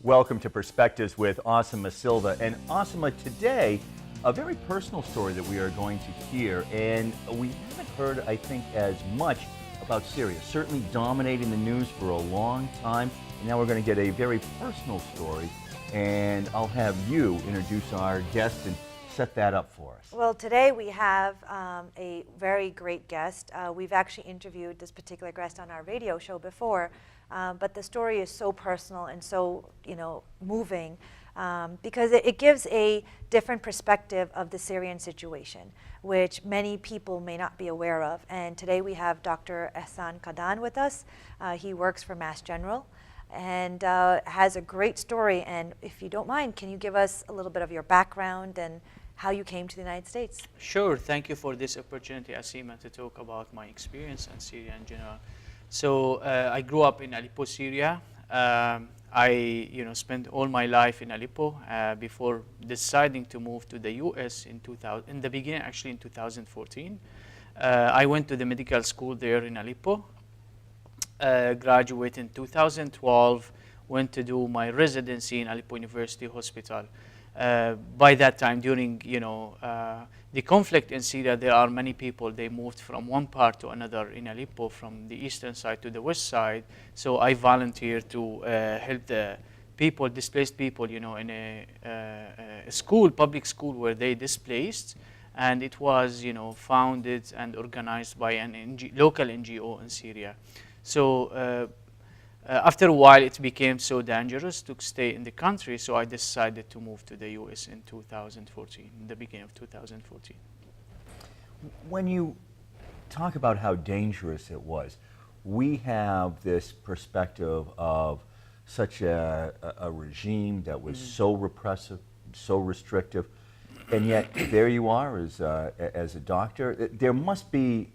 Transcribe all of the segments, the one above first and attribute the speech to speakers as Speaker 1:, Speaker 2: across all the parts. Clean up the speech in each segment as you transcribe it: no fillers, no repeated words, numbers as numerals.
Speaker 1: Welcome to Perspectives with Asima Silva. And Asima, today, a very personal story that we are going to hear. And we haven't heard, I think, as much about Syria, certainly dominating the news for a long time. And now we're going to get a very personal story. And I'll have you introduce our guest and set that up for us.
Speaker 2: Well, today we have a very great guest. We've actually interviewed this particular guest on our radio show before, but the story is so personal and so, moving because it gives a different perspective of the Syrian situation, which many people may not be aware of. And today we have Dr. Ihsan Kaadan with us. He works for Mass General and has a great story. And if you don't mind, can you give us a little bit of your background and how you came to the United States?
Speaker 3: Sure. Thank you for this opportunity, Asima, to talk about my experience in Syria in general. So I grew up in Aleppo, Syria. I spent all my life in Aleppo before deciding to move to the U.S. in the beginning, actually in 2014. I went to the medical school there in Aleppo, graduated in 2012, went to do my residency in Aleppo University Hospital. By that time, during the conflict in Syria, there are many people. They moved from one part to another in Aleppo, from the eastern side to the west side. So I volunteered to help the people, displaced people, in a school, public school, where they displaced, and it was, founded and organized by an local NGO in Syria. So. After a while, it became so dangerous to stay in the country, so I decided to move to the U.S. in 2014, in the beginning of 2014.
Speaker 1: When you talk about how dangerous it was, we have this perspective of such a regime that was so repressive, so restrictive, and yet there you are as a doctor. There must be,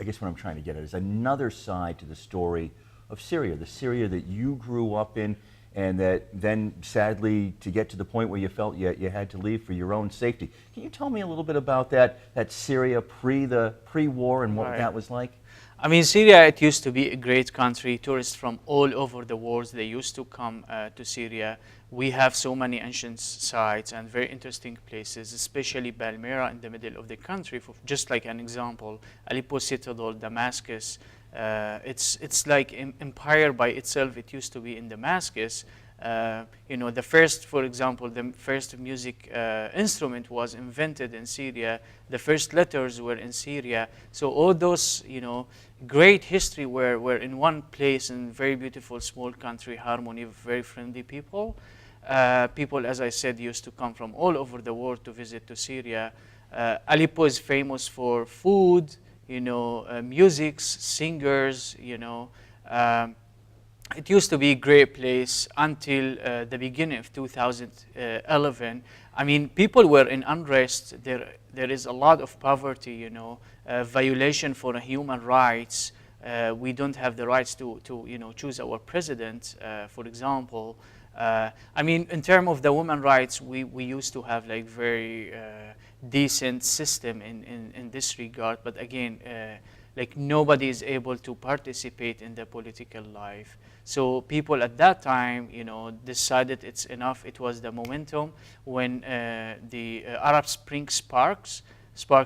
Speaker 1: I guess what I'm trying to get at is another side to the story of Syria, the Syria that you grew up in, and that then sadly to get to the point where you felt you had to leave for your own safety. Can you tell me a little bit about that Syria pre-war and what that was like?
Speaker 3: I mean, Syria, it used to be a great country. Tourists from all over the world, they used to come to Syria. We have so many ancient sites and very interesting places, especially Palmyra in the middle of the country. For just like an example, Aleppo Citadel, Damascus. It's like empire by itself. It used to be in Damascus. The first, for example, the first music instrument was invented in Syria. The first letters were in Syria. So all those, great history were in one place, in very beautiful small country, harmony, very friendly people. People, as I said, used to come from all over the world to visit to Syria. Aleppo is famous for food, music, singers, It used to be a great place until the beginning of 2011. I mean, people were in unrest. There is a lot of poverty, violation for human rights. We don't have the rights to choose our president, for example. I mean, in terms of the women rights, we used to have like very decent system in this regard, but again, like nobody is able to participate in the political life. So people at that time, decided it's enough. It was the momentum when the Arab Spring sparks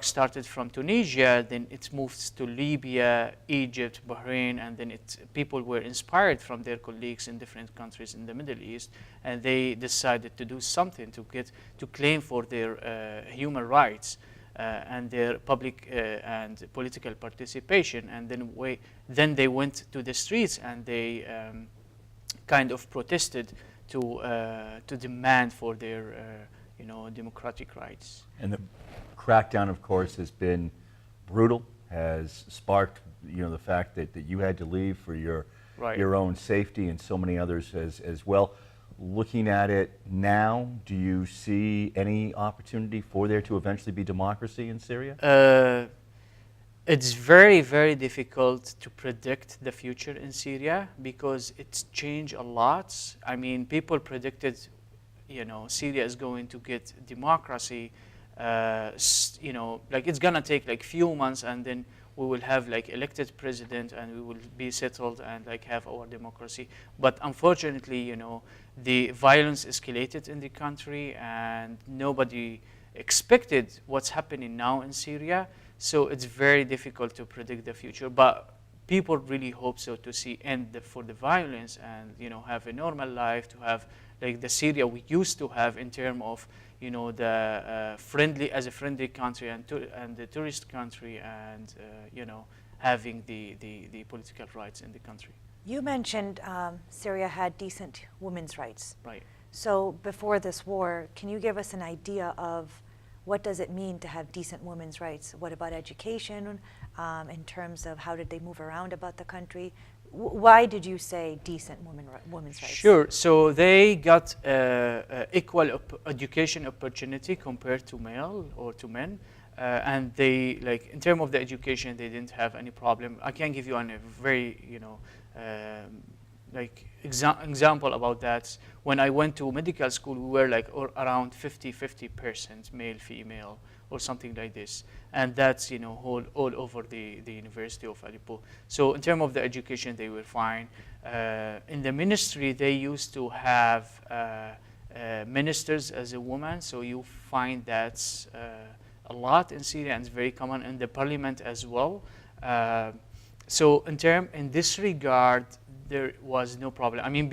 Speaker 3: started from Tunisia, then it moved to Libya, Egypt, Bahrain, and then people were inspired from their colleagues in different countries in the Middle East, and they decided to do something to claim for their human rights and their public and political participation. And then they went to the streets and they kind of protested to demand for their democratic rights.
Speaker 1: And the crackdown, of course, has been brutal, has sparked the fact that you had to leave for your own safety, and so many others as well. Looking at it now, do you see any opportunity for there to eventually be democracy in Syria?
Speaker 3: It's very, very difficult to predict the future in Syria because it's changed a lot. I mean, people predicted Syria is going to get democracy, like it's gonna take like few months, and then we will have like elected president, and we will be settled and like have our democracy. But unfortunately, the violence escalated in the country, and nobody expected what's happening now in Syria. So it's very difficult to predict the future. But people really hope so, to see end for the violence and have a normal life, to have like the Syria we used to have in terms of the friendly country and the tourist country, and having the political rights in the country.
Speaker 2: You mentioned Syria had decent women's rights.
Speaker 3: Right.
Speaker 2: So before this war, can you give us an idea of what does it mean to have decent women's rights? What about education, in terms of how did they move around about the country? Why did you say decent women's rights?
Speaker 3: Sure. So they got equal education opportunity compared to male or to men. And they, like, in terms of the education, they didn't have any problem. I can give you a very, example about that. When I went to medical school, we were like around 50% male, female, or something like this. And that's, all over the University of Aleppo. So in terms of the education, they were fine. In the ministry, they used to have ministers as a woman. So you find that's a lot in Syria, and it's very common in the parliament as well. So in this regard, there was no problem. I mean,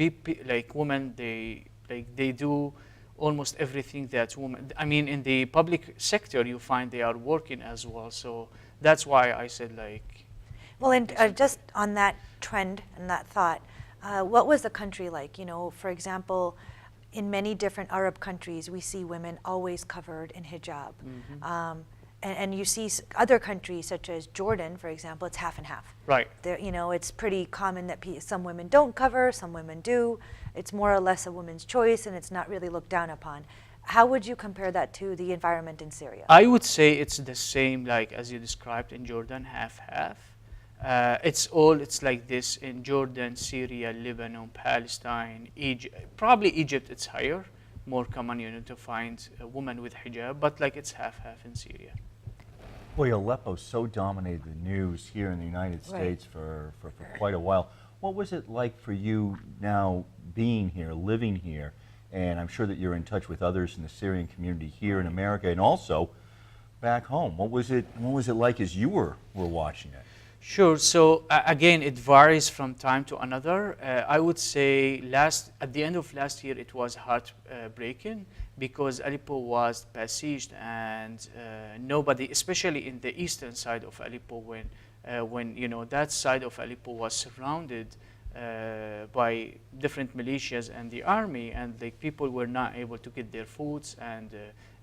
Speaker 3: women, they do almost everything that women. I mean, in the public sector, you find they are working as well. So that's why I said like.
Speaker 2: Well, and just on that trend and that thought, what was the country like? For example, in many different Arab countries, we see women always covered in hijab. Mm-hmm. And you see other countries, such as Jordan, for example, it's half and half.
Speaker 3: Right.
Speaker 2: There, it's pretty common that some women don't cover, some women do. It's more or less a woman's choice, and it's not really looked down upon. How would you compare that to the environment in Syria?
Speaker 3: I would say it's the same, like as you described in Jordan, half-half. It's like this in Jordan, Syria, Lebanon, Palestine, Egypt. Probably Egypt, it's higher, more common, to find a woman with hijab, but like it's half-half in Syria.
Speaker 1: Boy, Aleppo so dominated the news here in the United States for quite a while. What was it like for you now being here, living here? And I'm sure that you're in touch with others in the Syrian community here in America and also back home. What was it like as you were watching it?
Speaker 3: Sure. So again, it varies from time to another. I would say at the end of last year, it was heartbreaking because Aleppo was besieged, and nobody, especially in the eastern side of Aleppo, when that side of Aleppo was surrounded by different militias and the army, and people were not able to get their foods and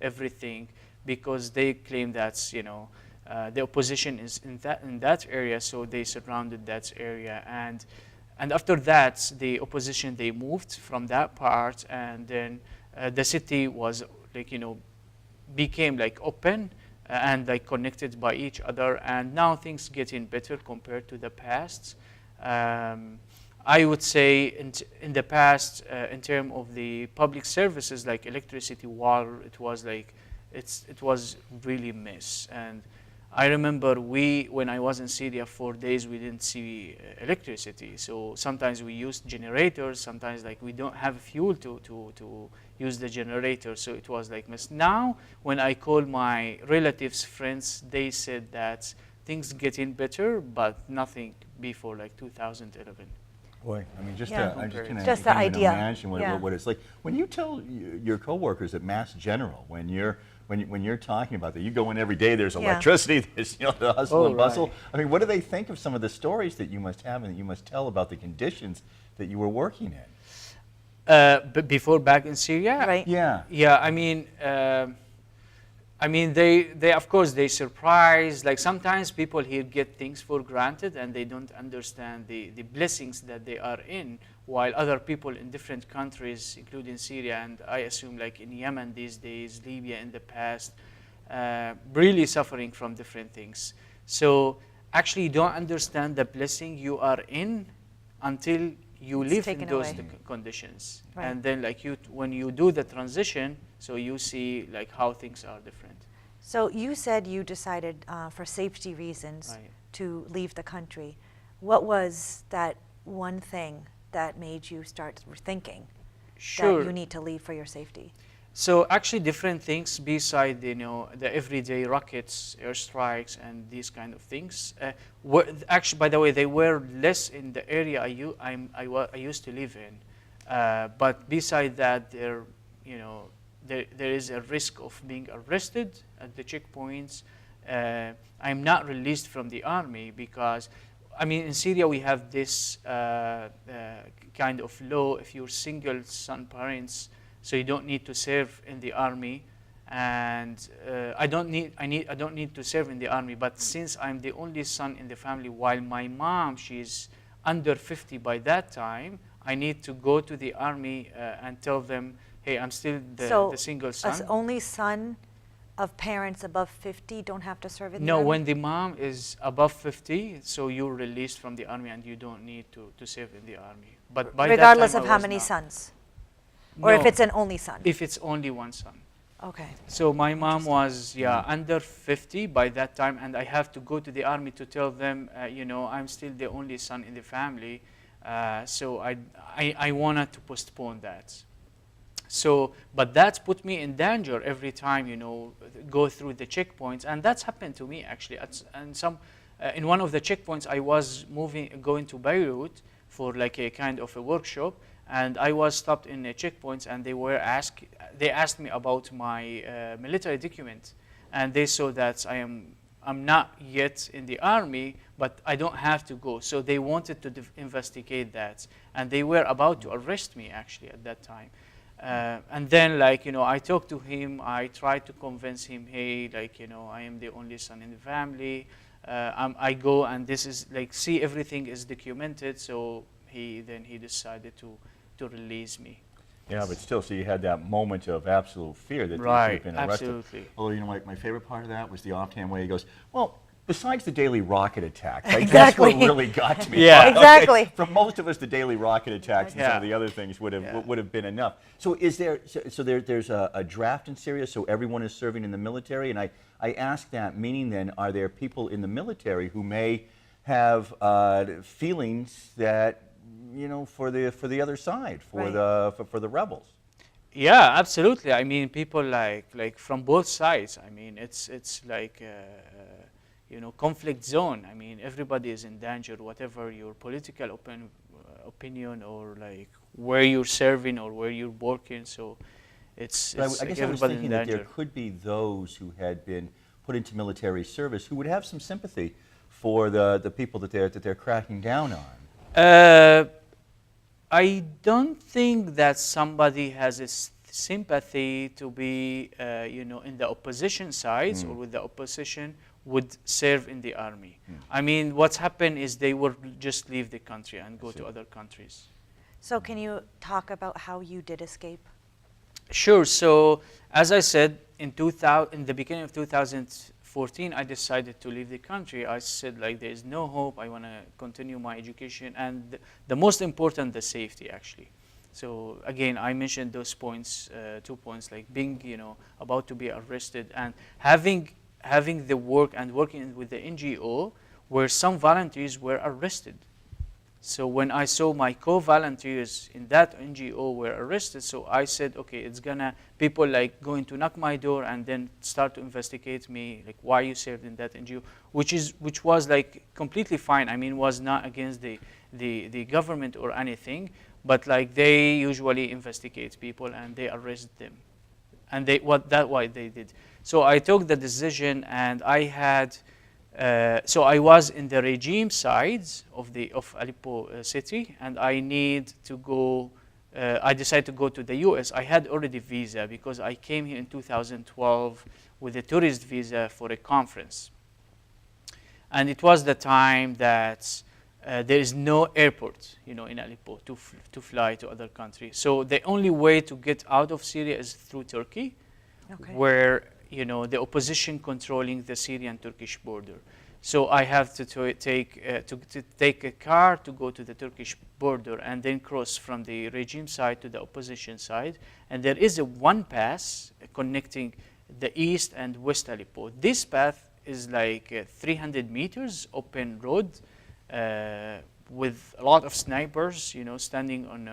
Speaker 3: everything because they claim that's the opposition is in that area, so they surrounded that area, and after that, the opposition, they moved from that part, and then the city was became open and connected by each other, and now things getting better compared to the past. I would say in the past, in terms of the public services like electricity, water, it was really mess. And I remember when I was in Syria 4 days, we didn't see electricity. So sometimes we used generators. Sometimes we don't have fuel to use the generator. So it was mess. Now, when I call my relatives, friends, they said that things getting better, but nothing before 2011.
Speaker 1: Boy, I mean, just
Speaker 2: the idea.
Speaker 1: Imagine what it's like when you tell your coworkers at Mass General when you're talking about that. You go in every day. There's electricity. There's the hustle and bustle.
Speaker 3: Right.
Speaker 1: I mean, what do they think of some of the stories that you must have and that you must tell about the conditions that you were working in?
Speaker 3: But before back in Syria,
Speaker 2: right?
Speaker 1: Yeah.
Speaker 3: Yeah. I mean, they of course they surprise. Sometimes people here get things for granted and they don't understand the blessings that they are in, while other people in different countries, including Syria, and I assume in Yemen these days, Libya in the past, really suffering from different things. So actually you don't understand the blessing you are in until you live in those conditions. Right. And then when you do the transition, so you see how things are different.
Speaker 2: So you said you decided for safety reasons
Speaker 3: Right.
Speaker 2: to leave the country. What was that one thing that made you start thinking
Speaker 3: Sure.
Speaker 2: that you need to leave for your safety?
Speaker 3: So actually different things beside, you know, the everyday rockets, airstrikes, and these kind of things. Actually, by the way, they were less in the area I used to live in. But beside that, you know, there is a risk of being arrested at the checkpoints. I'm not released from the army because, I mean, in Syria we have this kind of law. If you're single son parents, so you don't need to serve in the army, and I don't need to serve in the army. But since I'm the only son in the family, while my mom, she's under 50 by that time, I need to go to the army and tell them, hey, I'm still the single son.
Speaker 2: So, only son of parents above 50 don't have to serve in the
Speaker 3: No,
Speaker 2: army?
Speaker 3: when the mom is above 50, so you're released from the army and you don't need to serve in the army. But by
Speaker 2: regardless
Speaker 3: that time,
Speaker 2: of
Speaker 3: I
Speaker 2: how
Speaker 3: was
Speaker 2: many
Speaker 3: not.
Speaker 2: sons? Or if
Speaker 3: No,
Speaker 2: it's an only son?
Speaker 3: if it's only one son.
Speaker 2: Okay.
Speaker 3: So my mom was, under 50 by that time, and I have to go to the army to tell them, you know, I'm still the only son in the family. So I wanted to postpone that. So, but that's put me in danger every time, you know, go through the checkpoints, and that's happened to me actually. In one of the checkpoints, I was going to Beirut for like a kind of a workshop, and I was stopped in the checkpoints, and they asked me about my military document, and they saw that I'm not yet in the army, but I don't have to go. So they wanted to investigate that, and they were about to arrest me actually at that time. And then, like, you know, I talked to him. I tried to convince him, hey, like, you know, I am the only son in the family. I go, and this is like, see, everything is documented. So he decided to release me.
Speaker 1: Yeah, but still, so you had that moment of absolute fear that you should
Speaker 3: Right,
Speaker 1: have been arrested.
Speaker 3: absolutely.
Speaker 1: Although, you know, my favorite part of that was the offhand way he goes, well, besides the daily rocket attacks, like,
Speaker 2: Exactly.
Speaker 1: that's what really got me.
Speaker 3: Yeah.
Speaker 2: Exactly.
Speaker 1: For most of us, the daily rocket attacks and some
Speaker 3: Yeah.
Speaker 1: of the other things would have
Speaker 3: Yeah.
Speaker 1: would have been enough. So is there? So there's a draft in Syria, so everyone is serving in the military, and I ask that, meaning then, are there people in the military who may have feelings that, you know, for the other side, for
Speaker 2: Right.
Speaker 1: the rebels?
Speaker 3: Yeah, absolutely. I mean, people like from both sides. I mean, it's like you know, conflict zone. I mean, everybody is in danger, whatever your political opinion or like where you're serving or where you're working. So it's
Speaker 1: But I
Speaker 3: like
Speaker 1: guess I was
Speaker 3: everybody
Speaker 1: thinking
Speaker 3: in
Speaker 1: that there
Speaker 3: danger.
Speaker 1: could be those who had been put into military service who would have some sympathy for the people that they're cracking down on.
Speaker 3: I don't think that somebody has a sympathy to be, you know, in the opposition sides or with the opposition would serve in the army. I mean, what's happened is they would just leave the country and go to other countries.
Speaker 2: So can you talk about how you did escape?
Speaker 3: Sure. So as I said, in the beginning of 2014, I decided to leave the country. I said, like, there is no hope. I want to continue my education, and the most important, the safety, actually. So again, I mentioned those points, 2 points, like being, you know, about to be arrested and having the work and working with the NGO where some volunteers were arrested. So when I saw my co-volunteers in that NGO were arrested, so I said, okay, it's people like going to knock my door and then start to investigate me, like why you served in that NGO, which was like completely fine. I mean, was not against the government or anything, but like they usually investigate people and they arrest them. And that's why they did. So I took the decision, and I had, so I was in the regime sides of Aleppo city, and I need to go. I decided to go to the U.S. I had already visa because I came here in 2012 with a tourist visa for a conference, and it was the time that there is no airport, you know, in Aleppo to fly to other countries. So the only way to get out of Syria is through Turkey, where, you know, the opposition controlling the Syrian-Turkish border. So I have to take a car to go to the Turkish border and then cross from the regime side to the opposition side. And there is one pass connecting the east and west Aleppo. This path is like 300 meters open road, with a lot of snipers, standing on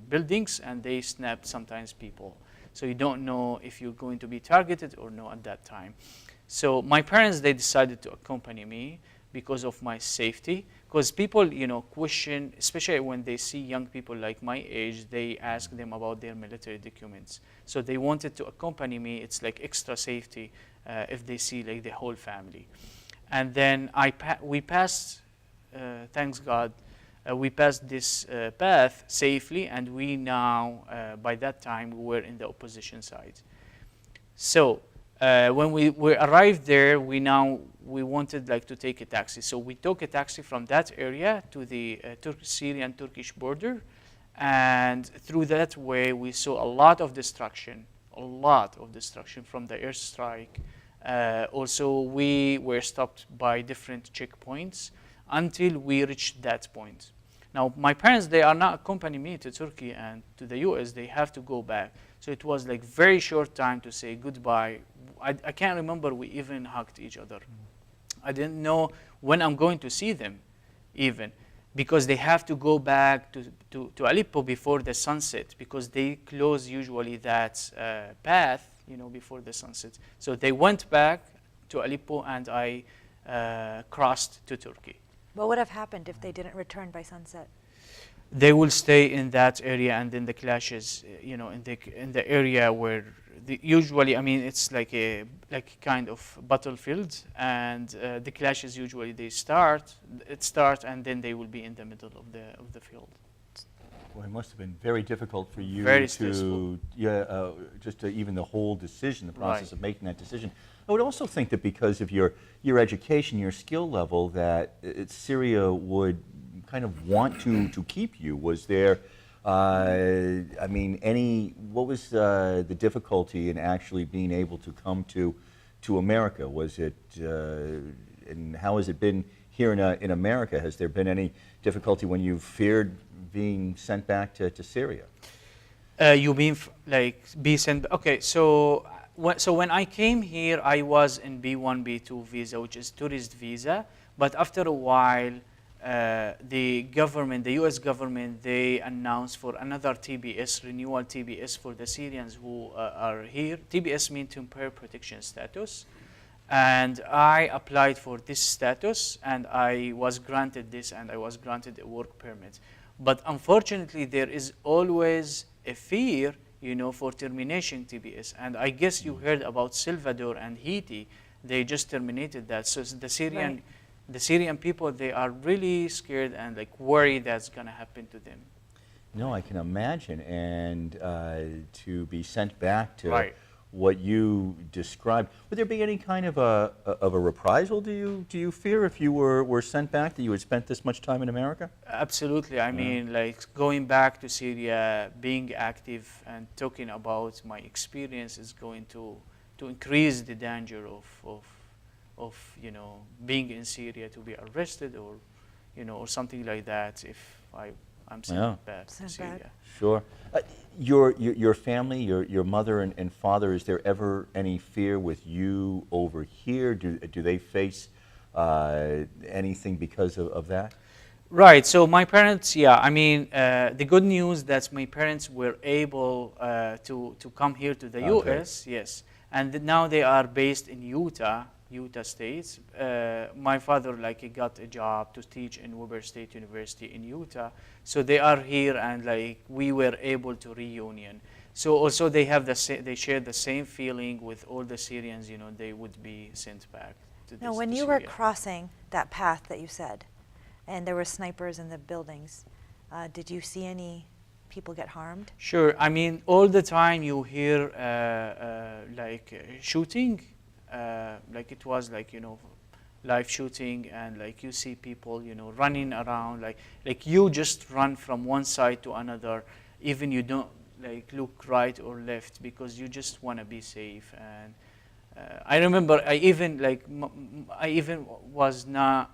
Speaker 3: buildings, and they snap sometimes people. So you don't know if you're going to be targeted or no at that time. So my parents, they decided to accompany me because of my safety. Because people, question, especially when they see young people like my age, they ask them about their military documents. So they wanted to accompany me. It's like extra safety if they see like the whole family. And then we passed, thanks God, we passed this path safely, and we now, by that time, we were in the opposition side. So when we arrived there, we wanted to take a taxi. So we took a taxi from that area to the Syrian-Turkish border, and through that way, we saw a lot of destruction from the airstrike. Also, we were stopped by different checkpoints until we reached that point. Now, my parents, they are not accompanying me to Turkey and to the US. They have to go back. So it was like very short time to say goodbye. I can't remember we even hugged each other. I didn't know when I'm going to see them even, because they have to go back to Aleppo before the sunset, because they close usually that path, before the sunset. So they went back to Aleppo, and I crossed to Turkey.
Speaker 2: What would have happened if they didn't return by sunset?
Speaker 3: They will stay in that area, and then the clashes, in the area where usually, I mean, it's like a kind of battlefield, and the clashes usually start, and then they will be in the middle of the field.
Speaker 1: Well, it must have been very difficult for you
Speaker 3: Very
Speaker 1: to,
Speaker 3: stressful.
Speaker 1: just to even the whole decision, the process
Speaker 3: Right.
Speaker 1: of making that decision. I would also think that because of your education, your skill level, that Syria would kind of want to keep you. Was there, I mean, what was the difficulty in actually being able to come to America? Was it, and how has it been here in America? Has there been any difficulty when you feared being sent back to Syria?
Speaker 3: You mean be sent? Okay, so when I came here, I was in B1, B2 visa, which is tourist visa. But after a while, the U.S. government, they announced for another TBS, renewal TBS for the Syrians who are here. TBS means temporary protection status. And I applied for this status, and I was granted this, and I was granted a work permit. But unfortunately, there is always a fear, for termination TBS. And I guess you heard about Salvador and Haiti. They just terminated that. So the Syrian people, they are really scared and worried that's going to happen to them.
Speaker 1: No, I can imagine. And to be sent back to
Speaker 3: Right.
Speaker 1: what you described, would there be any kind of a reprisal? Do you fear if you were sent back that you had spent this much time in America?
Speaker 3: Absolutely. I mean, going back to Syria, being active and talking about my experience is going to increase the danger of being in Syria, to be arrested or or something like that if I'm sent back to Syria.
Speaker 1: Sure. Your family, your mother and father, is there ever any fear with you over here? Do they face anything because of that?
Speaker 3: Right. So my parents, I mean, the good news that my parents were able to come here to the U.S. Yes, and now they are based in Utah State. My father he got a job to teach in Weber State University in Utah. So they are here, and we were able to reunion. So also they have they share the same feeling with all the Syrians. They would be sent back to
Speaker 2: Now, when you were crossing that path that you said, and there were snipers in the buildings, did you see any people get harmed?
Speaker 3: Sure. I mean, all the time you hear shooting. It was live shooting, and you see people running around, you just run from one side to another, even you don't look right or left, because you just want to be safe. And I remember I even was not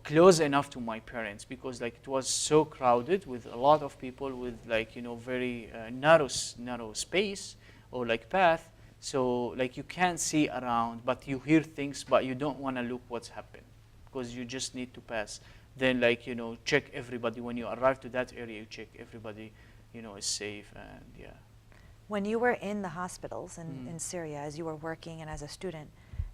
Speaker 3: close enough to my parents, because it was so crowded with a lot of people with very narrow space or path. So you can't see around, but you hear things, but you don't want to look what's happened. because you just need to pass. Then, like, you know, check everybody. When you arrive to that area, you check everybody, you know, is safe, and yeah.
Speaker 2: When you were in the hospitals in Syria, as you were working and as a student,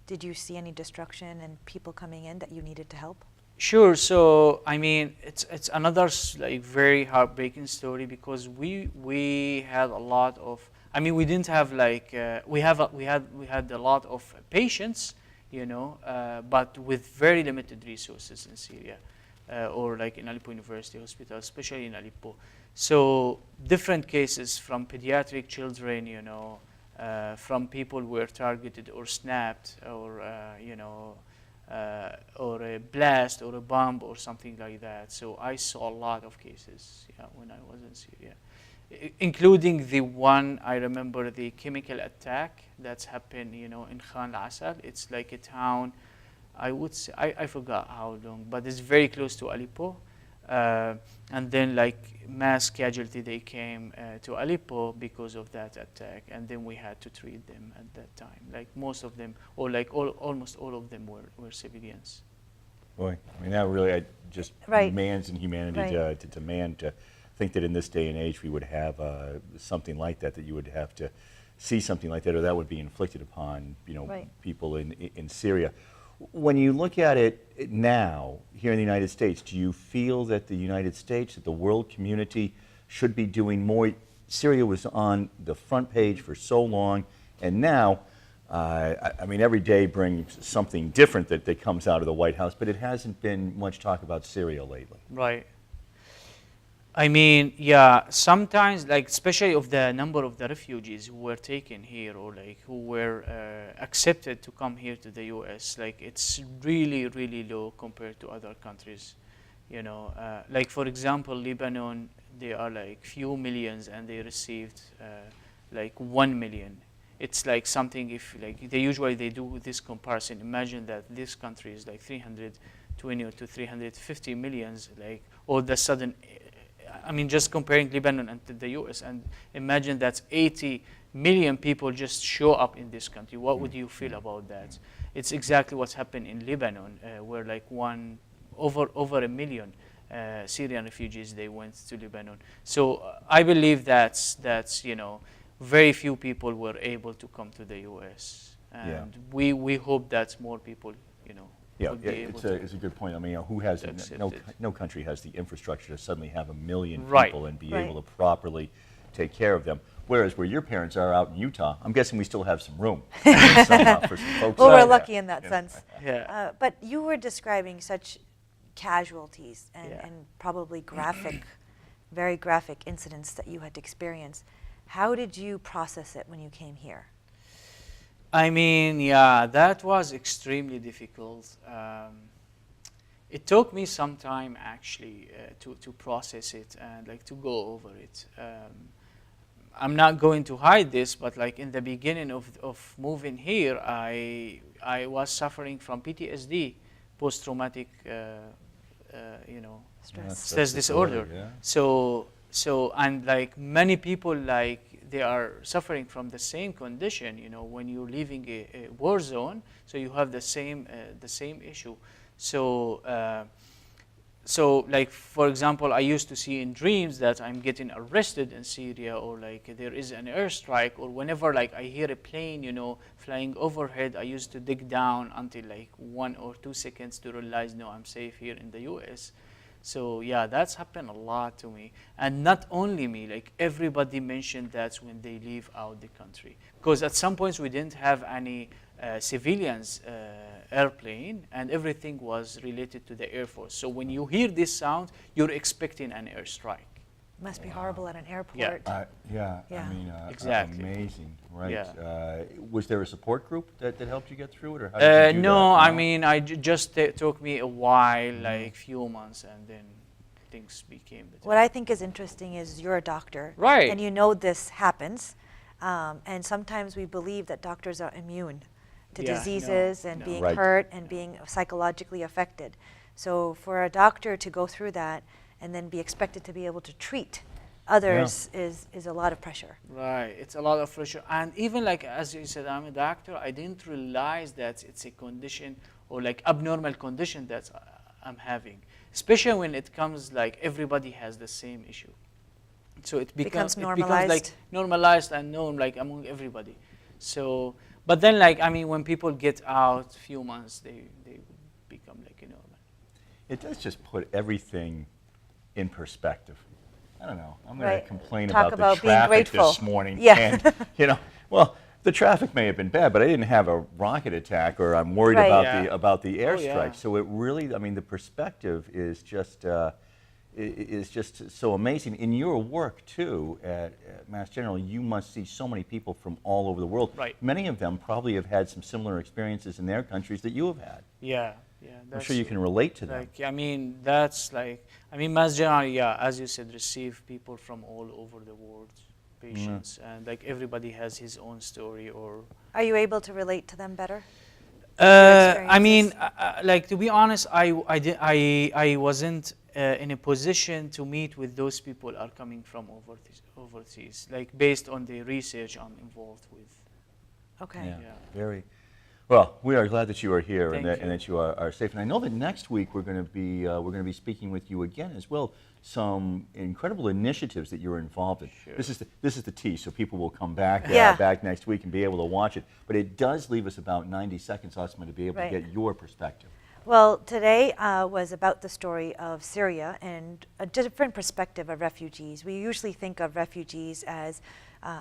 Speaker 2: did you see any destruction and people coming in that you needed to help?
Speaker 3: Sure. So I mean, it's another like very heartbreaking story, because we had a lot of. I mean, we didn't have like we had a lot of patients, you know, but with very limited resources in Syria, or like in Aleppo University Hospital, especially in Aleppo. So different cases from pediatric children, you know, from people who were targeted or snapped, or you know. Or a blast or a bomb or something like that. So I saw a lot of cases, yeah, when I was in Syria, including the one I remember, the chemical attack that's happened, you know, in Khan al-Asal. It's like a town, I would say, I forgot how long, but it's very close to Aleppo. And then like mass casualty, they came to Aleppo because of that attack, and then we had to treat them at that time. Like most of them, or like almost all of them were civilians.
Speaker 1: Boy, I mean, that really just
Speaker 2: Right.
Speaker 1: demands in humanity
Speaker 2: Right.
Speaker 1: to demand to think that in this day and age we would have something like that, that you would have to see something like that, or that would be inflicted upon, you know,
Speaker 2: Right.
Speaker 1: people in Syria. When you look at it now, here in the United States, do you feel that the United States, that the world community should be doing more? Syria was on the front page for so long, and now, I mean, every day brings something different that comes out of the White House, but it hasn't been much talk about Syria lately.
Speaker 3: Right. I mean, yeah, sometimes, like, especially of the number of the refugees who were taken here, or like who were accepted to come here to the U.S., like it's really, really low compared to other countries. You know, like for example, Lebanon, they are like few millions, and they received like 1 million. It's like something, if like they do this comparison. Imagine that this country is like 320 to 350 millions, like all of a sudden. I mean, just comparing Lebanon and the U.S., and imagine that 80 million people just show up in this country. What would you feel about that? It's exactly what's happened in Lebanon, where like over a million Syrian refugees, they went to Lebanon. So I believe that's you know, very few people were able to come to the U.S. And we hope that more people, you know.
Speaker 1: Yeah, it's a good point. I mean, you know, who has no country has the infrastructure to suddenly have 1 million people and be able to properly take care of them. Whereas where your parents are out in Utah, I'm guessing we still have some room for some folks.
Speaker 2: Well, we're lucky in that sense.
Speaker 3: Yeah.
Speaker 2: But you were describing such casualties and probably graphic, very graphic incidents that you had experienced. How did you process it when you came here?
Speaker 3: I mean, yeah, that was extremely difficult. It took me some time actually to process it and like to go over it. I'm not going to hide this, but like in the beginning of moving here, I was suffering from PTSD, post-traumatic, you know, stress disorder.
Speaker 1: Yeah.
Speaker 3: So and like many people, like they are suffering from the same condition, you know, when you're leaving a war zone, so you have the same issue. So so like for example, I used to see in dreams that I'm getting arrested in Syria, or like there is an airstrike, or whenever like I hear a plane, you know, flying overhead, I used to dig down until like 1 or 2 seconds to realize, no, I'm safe here in the US. So yeah, that's happened a lot to me. And not only me, like everybody mentioned that when they leave out the country. Because at some points we didn't have any civilians airplane, and everything was related to the Air Force. So when you hear this sound, you're expecting an airstrike.
Speaker 2: Must be horrible at an airport.
Speaker 3: Yeah.
Speaker 1: I mean,
Speaker 3: exactly.
Speaker 1: amazing, right?
Speaker 3: Yeah.
Speaker 1: Was there a support group that helped you get through it, or how did you do
Speaker 3: no,
Speaker 1: that?
Speaker 3: I mean, just took me a while, like few months, and then things became better.
Speaker 2: What I think is interesting is you're a doctor,
Speaker 3: Right.
Speaker 2: and you know this happens, and sometimes we believe that doctors are immune to diseases and being hurt and being psychologically affected. So for a doctor to go through that and then be expected to be able to treat others is a lot of pressure.
Speaker 3: Right, it's a lot of pressure. And even like, as you said, I'm a doctor, I didn't realize that it's a condition or like abnormal condition that I'm having, especially when it comes like everybody has the same issue. So it becomes
Speaker 2: normalized.
Speaker 3: like normalized and known like among everybody. So, but then like, I mean, when people get out few months, they become like, you know.
Speaker 1: It does just put everything in perspective. I don't know. I'm going
Speaker 2: Right.
Speaker 1: to complain
Speaker 2: Talk
Speaker 1: about the
Speaker 2: being
Speaker 1: traffic
Speaker 2: grateful.
Speaker 1: this morning.
Speaker 2: Yeah.
Speaker 1: And, you know, well, the traffic may have been bad, but I didn't have a rocket attack, or I'm worried
Speaker 2: Right.
Speaker 1: about
Speaker 3: Yeah.
Speaker 1: the airstrike.
Speaker 3: Yeah.
Speaker 1: So it really, I mean, the perspective is just so amazing. In your work too at Mass General, you must see so many people from all over the world.
Speaker 3: Right.
Speaker 1: Many of them probably have had some similar experiences in their countries that you have had.
Speaker 3: Yeah.
Speaker 1: I'm sure you can relate to them.
Speaker 3: Like, I mean, that's like, I mean, Mass General, yeah, as you said, receive people from all over the world, patients, and like everybody has his own story or.
Speaker 2: Are you able to relate to them better?
Speaker 3: I mean, like to be honest, I wasn't in a position to meet with those people are coming from overseas, like based on the research I'm involved with.
Speaker 2: Okay.
Speaker 3: Yeah.
Speaker 1: Very. Well, we are glad that you are here and
Speaker 3: Thank
Speaker 1: that you are safe. And I know that next week we're going to be speaking with you again as well. Some incredible initiatives that you're involved in.
Speaker 3: Sure.
Speaker 1: This is the tea, so people will come back
Speaker 2: Yeah.
Speaker 1: back next week and be able to watch it. But it does leave us about 90 seconds, Asma, to be able
Speaker 2: Right.
Speaker 1: to get your perspective.
Speaker 2: Well, today was about the story of Syria and a different perspective of refugees. We usually think of refugees as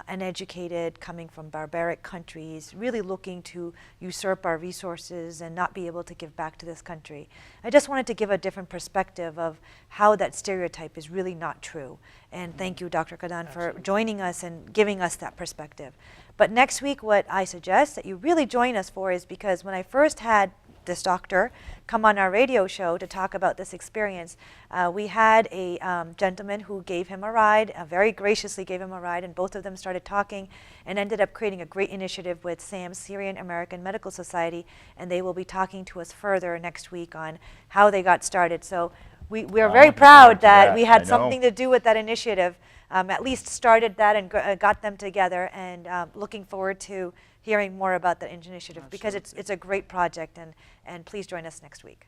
Speaker 2: uneducated, coming from barbaric countries, really looking to usurp our resources and not be able to give back to this country. I just wanted to give a different perspective of how that stereotype is really not true. And thank you, Dr. Kaadan, for joining us and giving us that perspective. But next week, what I suggest that you really join us for is because when I first had this doctor come on our radio show to talk about this experience, we had a gentleman who gave him a ride, very graciously gave him a ride, and both of them started talking and ended up creating a great initiative with SAM's Syrian American Medical Society, and they will be talking to us further next week on how they got started. So we're
Speaker 1: I'm
Speaker 2: very
Speaker 1: looking
Speaker 2: proud
Speaker 1: forward to
Speaker 2: that
Speaker 1: that.
Speaker 2: we
Speaker 1: I
Speaker 2: had
Speaker 1: know.
Speaker 2: something to do with that initiative, at least started that and got them together, and looking forward to hearing more about that initiative because it's a great project, and please join us next week.